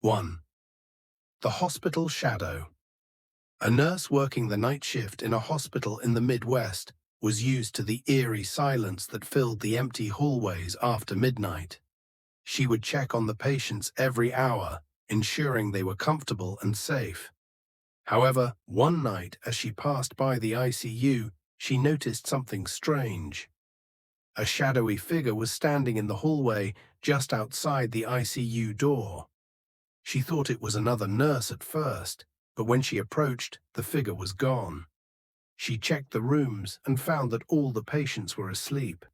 1. The Hospital Shadow. A nurse working the night shift in a hospital in the Midwest was used to the eerie silence that filled the empty hallways after midnight. She would check on the patients every hour, ensuring they were comfortable and safe. However, one night as she passed by the ICU, she noticed something strange. A shadowy figure was standing in the hallway just outside the ICU door. She thought it was another nurse at first, but when she approached, the figure was gone. She checked the rooms and found that all the patients were asleep.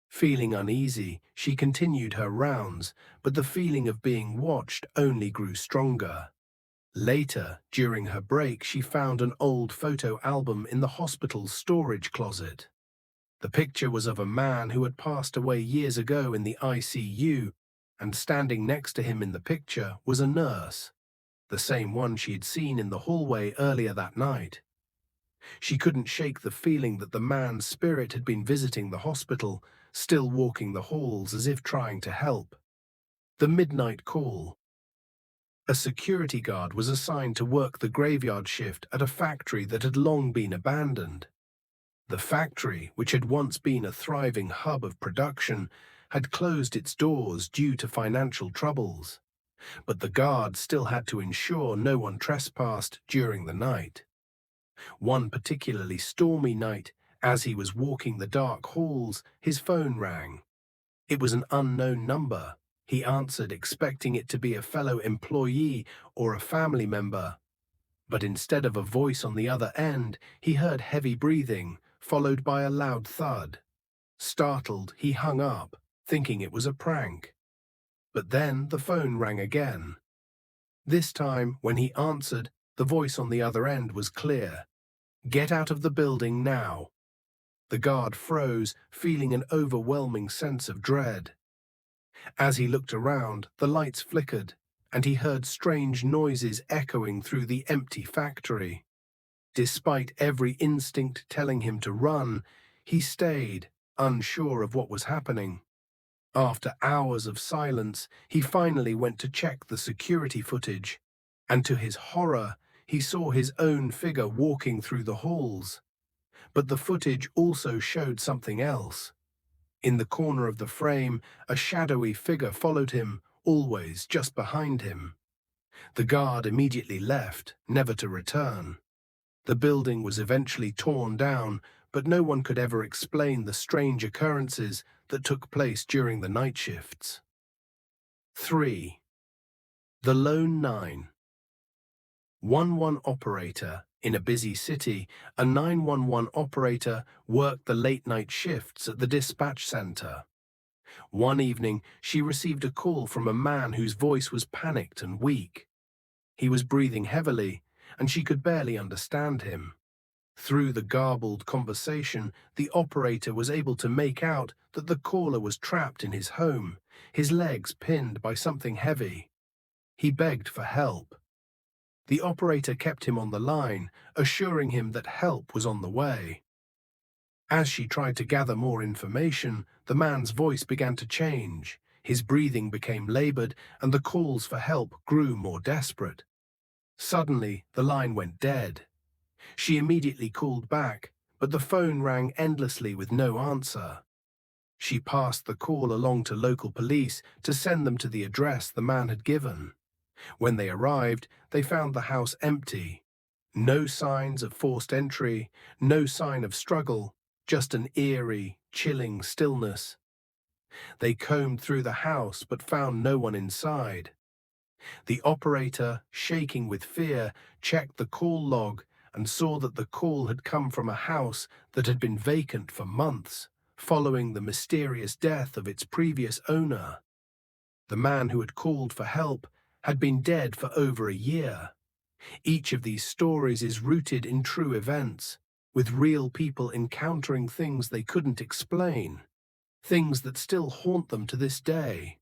Feeling uneasy, she continued her rounds, but the feeling of being watched only grew stronger. Later, during her break, she found an old photo album in the hospital's storage closet. The picture was of a man who had passed away years ago in the ICU, and standing next to him in the picture was a nurse, the same one she had seen in the hallway earlier that night. She couldn't shake the feeling that the man's spirit had been visiting the hospital, still walking the halls as if trying to help. The midnight call. A security guard was assigned to work the graveyard shift at a factory that had long been abandoned. The factory, which had once been a thriving hub of production, had closed its doors due to financial troubles. But the guard still had to ensure no one trespassed during the night. One particularly stormy night, as he was walking the dark halls, his phone rang. It was an unknown number. He answered, expecting it to be a fellow employee or a family member. But instead of a voice on the other end, he heard heavy breathing, followed by a loud thud. Startled, he hung up, thinking it was a prank. But then the phone rang again. This time, when he answered, the voice on the other end was clear. "Get out of the building now." The guard froze, feeling an overwhelming sense of dread. As he looked around, the lights flickered, and he heard strange noises echoing through the empty factory. Despite every instinct telling him to run, he stayed, unsure of what was happening. After hours of silence, he finally went to check the security footage, and to his horror, he saw his own figure walking through the halls. But the footage also showed something else. In the corner of the frame, a shadowy figure followed him, always just behind him. The guard immediately left, never to return. The building was eventually torn down, but no one could ever explain the strange occurrences that took place during the night shifts. 3. The Lone Nine. 1-1 operator. In a busy city, a 911 operator worked the late-night shifts at the dispatch center. One evening, she received a call from a man whose voice was panicked and weak. He was breathing heavily, and she could barely understand him. Through the garbled conversation, the operator was able to make out that the caller was trapped in his home, his legs pinned by something heavy. He begged for help. The operator kept him on the line, assuring him that help was on the way. As she tried to gather more information, the man's voice began to change. His breathing became labored, and the calls for help grew more desperate. Suddenly, the line went dead. She immediately called back, but the phone rang endlessly with no answer. She passed the call along to local police to send them to the address the man had given. When they arrived, they found the house empty. No signs of forced entry, no sign of struggle, just an eerie, chilling stillness. They combed through the house but found no one inside. The operator, shaking with fear, checked the call log and saw that the call had come from a house that had been vacant for months, following the mysterious death of its previous owner. The man who had called for help had been dead for over a year. Each of these stories is rooted in true events, with real people encountering things they couldn't explain, things that still haunt them to this day.